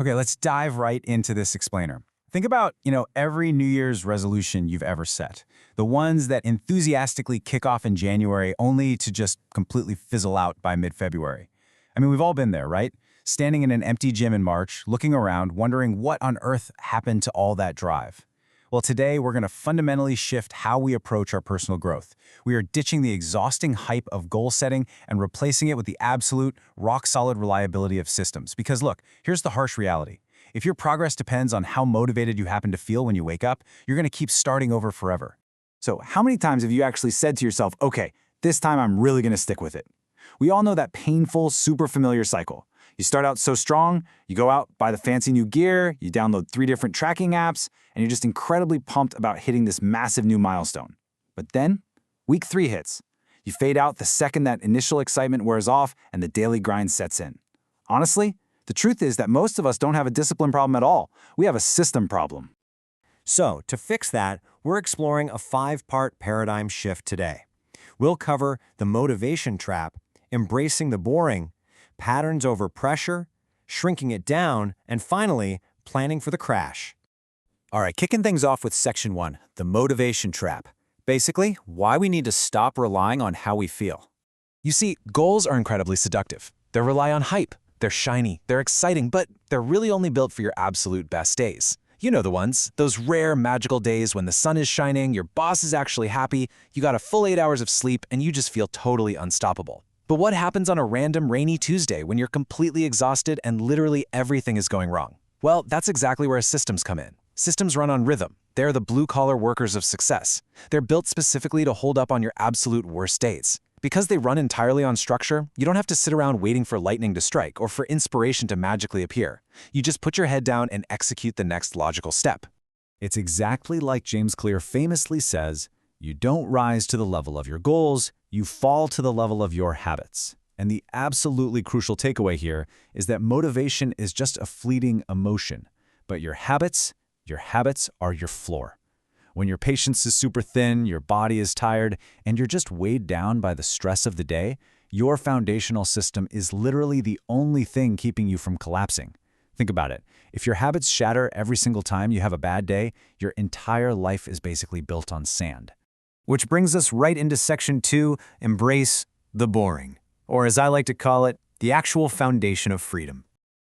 Okay, let's dive right into this explainer. Think about, every New Year's resolution you've ever set. The ones that enthusiastically kick off in January only to just completely fizzle out by mid-February. I mean, we've all been there, right? Standing in an empty gym in March, looking around, wondering what on earth happened to all that drive. Well, today we're going to fundamentally shift how we approach our personal growth. We are ditching the exhausting hype of goal setting and replacing it with the absolute, rock-solid reliability of systems. Because look, here's the harsh reality. If your progress depends on how motivated you happen to feel when you wake up, you're going to keep starting over forever. So how many times have you actually said to yourself, okay, this time I'm really going to stick with it? We all know that painful, super familiar cycle. You start out so strong, you go out, buy the fancy new gear, you download 3 different tracking apps, and you're just incredibly pumped about hitting this massive new milestone. But then, week 3 hits. You fade out the second that initial excitement wears off and the daily grind sets in. Honestly, the truth is that most of us don't have a discipline problem at all. We have a system problem. So, to fix that, we're exploring a 5-part paradigm shift today. We'll cover the motivation trap, embracing the boring, patterns over pressure, shrinking it down, and finally, planning for the crash. All right, kicking things off with Section 1, the motivation trap. Basically, why we need to stop relying on how we feel. You see, goals are incredibly seductive. They rely on hype. They're shiny, they're exciting, but they're really only built for your absolute best days. You know the ones, those rare magical days when the sun is shining, your boss is actually happy, you got a full 8 hours of sleep, and you just feel totally unstoppable. But what happens on a random rainy Tuesday when you're completely exhausted and literally everything is going wrong? Well, that's exactly where systems come in. Systems run on rhythm. They're the blue-collar workers of success. They're built specifically to hold up on your absolute worst days. Because they run entirely on structure, you don't have to sit around waiting for lightning to strike or for inspiration to magically appear. You just put your head down and execute the next logical step. It's exactly like James Clear famously says, you don't rise to the level of your goals, you fall to the level of your habits. And the absolutely crucial takeaway here is that motivation is just a fleeting emotion, but your habits are your floor. When your patience is super thin, your body is tired, and you're just weighed down by the stress of the day, your foundational system is literally the only thing keeping you from collapsing. Think about it. If your habits shatter every single time you have a bad day, your entire life is basically built on sand. Which brings us right into Section 2, embrace the boring. Or as I like to call it, the actual foundation of freedom.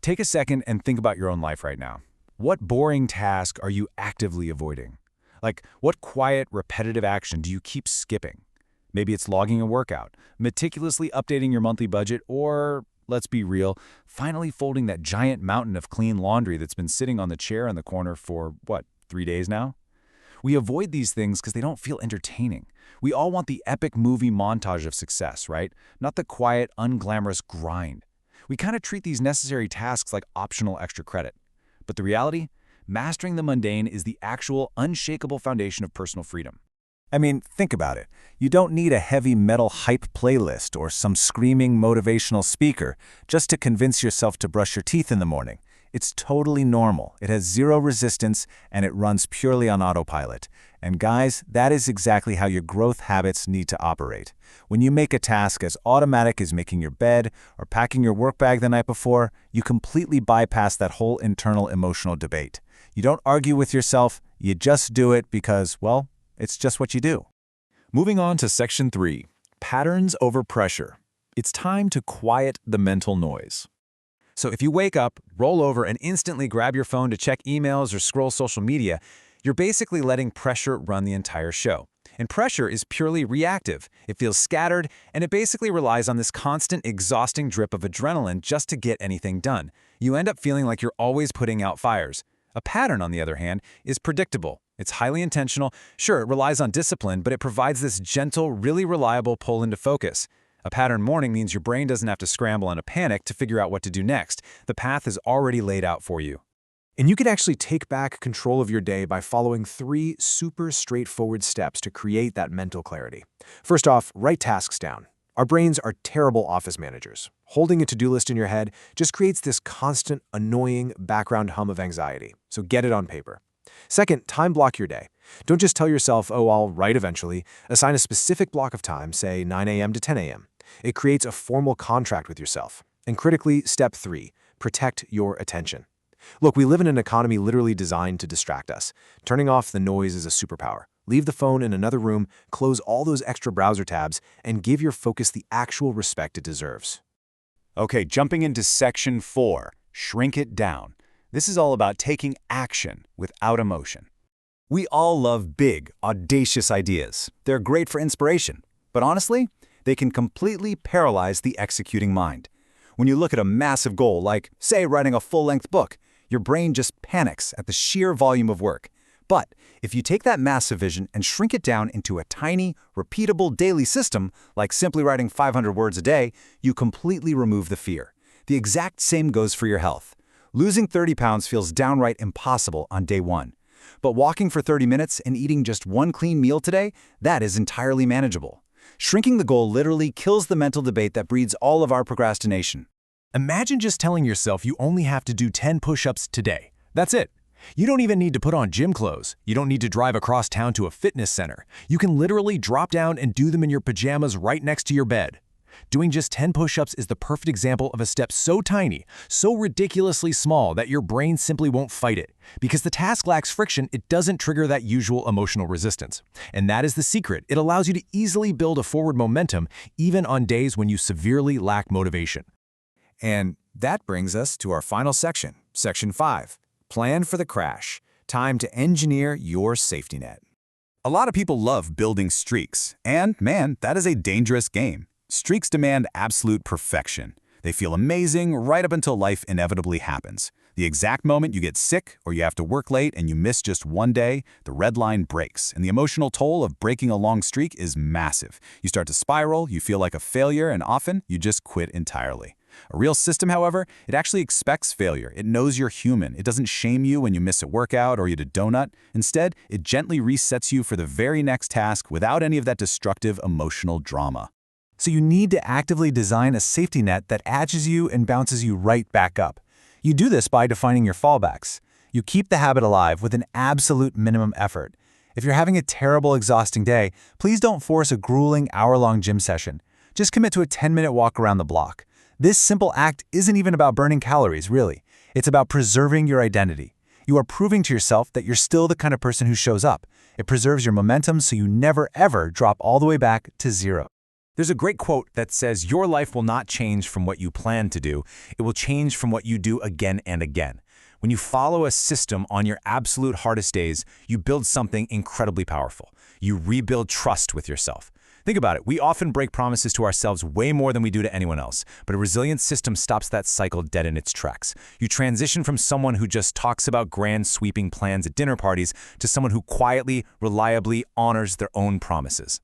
Take a second and think about your own life right now. What boring task are you actively avoiding? Like, what quiet, repetitive action do you keep skipping? Maybe it's logging a workout, meticulously updating your monthly budget, or, let's be real, finally folding that giant mountain of clean laundry that's been sitting on the chair in the corner for, 3 days now? We avoid these things because they don't feel entertaining. We all want the epic movie montage of success, right? Not the quiet, unglamorous grind. We kind of treat these necessary tasks like optional extra credit. But the reality? Mastering the mundane is the actual, unshakable foundation of personal freedom. I mean, think about it. You don't need a heavy metal hype playlist or some screaming motivational speaker just to convince yourself to brush your teeth in the morning. It's totally normal. It has zero resistance, and it runs purely on autopilot. And guys, that is exactly how your growth habits need to operate. When you make a task as automatic as making your bed or packing your work bag the night before, you completely bypass that whole internal emotional debate. You don't argue with yourself, you just do it because, well, it's just what you do. Moving on to Section 3, patterns over pressure. It's time to quiet the mental noise. So if you wake up, roll over, and instantly grab your phone to check emails or scroll social media, you're basically letting pressure run the entire show. And pressure is purely reactive. It feels scattered, and it basically relies on this constant, exhausting drip of adrenaline just to get anything done. You end up feeling like you're always putting out fires. A pattern, on the other hand, is predictable. It's highly intentional. Sure, it relies on discipline, but it provides this gentle, really reliable pull into focus. A pattern morning means your brain doesn't have to scramble in a panic to figure out what to do next. The path is already laid out for you. And you can actually take back control of your day by following 3 super straightforward steps to create that mental clarity. First off, write tasks down. Our brains are terrible office managers. Holding a to-do list in your head just creates this constant, annoying background hum of anxiety. So get it on paper. Second, time block your day. Don't just tell yourself, oh, I'll write eventually. Assign a specific block of time, say 9 a.m. to 10 a.m. It creates a formal contract with yourself. And critically, step 3, protect your attention. Look, we live in an economy literally designed to distract us. Turning off the noise is a superpower. Leave the phone in another room, close all those extra browser tabs, and give your focus the actual respect it deserves. Okay, jumping into section 4, shrink it down. This is all about taking action without emotion. We all love big, audacious ideas. They're great for inspiration, but honestly, they can completely paralyze the executing mind. When you look at a massive goal, like, say, writing a full-length book, your brain just panics at the sheer volume of work. But if you take that massive vision and shrink it down into a tiny, repeatable daily system, like simply writing 500 words a day, you completely remove the fear. The exact same goes for your health. Losing 30 pounds feels downright impossible on day 1. But walking for 30 minutes and eating just one clean meal today, that is entirely manageable. Shrinking the goal literally kills the mental debate that breeds all of our procrastination. Imagine just telling yourself you only have to do 10 push-ups today. That's it. You don't even need to put on gym clothes. You don't need to drive across town to a fitness center. You can literally drop down and do them in your pajamas right next to your bed. Doing just 10 push-ups is the perfect example of a step so tiny, so ridiculously small that your brain simply won't fight it. Because the task lacks friction, it doesn't trigger that usual emotional resistance. And that is the secret. It allows you to easily build a forward momentum even on days when you severely lack motivation. And that brings us to our final section, Section 5. Plan for the crash. Time to engineer your safety net. A lot of people love building streaks, and man, that is a dangerous game. Streaks demand absolute perfection. They feel amazing right up until life inevitably happens. The exact moment you get sick or you have to work late and you miss just one day, the red line breaks, and the emotional toll of breaking a long streak is massive. You start to spiral, you feel like a failure, and often you just quit entirely. A real system, however, it actually expects failure. It knows you're human. It doesn't shame you when you miss a workout or eat a donut. Instead, it gently resets you for the very next task without any of that destructive emotional drama. So you need to actively design a safety net that edges you and bounces you right back up. You do this by defining your fallbacks. You keep the habit alive with an absolute minimum effort. If you're having a terrible, exhausting day, please don't force a grueling hour-long gym session. Just commit to a 10-minute walk around the block. This simple act isn't even about burning calories, really. It's about preserving your identity. You are proving to yourself that you're still the kind of person who shows up. It preserves your momentum so you never, ever drop all the way back to zero. There's a great quote that says, "Your life will not change from what you plan to do. It will change from what you do again and again." When you follow a system on your absolute hardest days, you build something incredibly powerful. You rebuild trust with yourself. Think about it. We often break promises to ourselves way more than we do to anyone else, but a resilient system stops that cycle dead in its tracks. You transition from someone who just talks about grand sweeping plans at dinner parties to someone who quietly, reliably honors their own promises.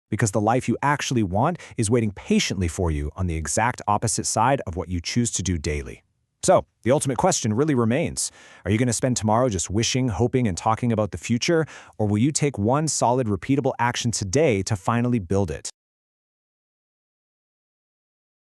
Because the life you actually want is waiting patiently for you on the exact opposite side of what you choose to do daily. So, the ultimate question really remains. Are you going to spend tomorrow just wishing, hoping, and talking about the future? Or will you take one solid, repeatable action today to finally build it?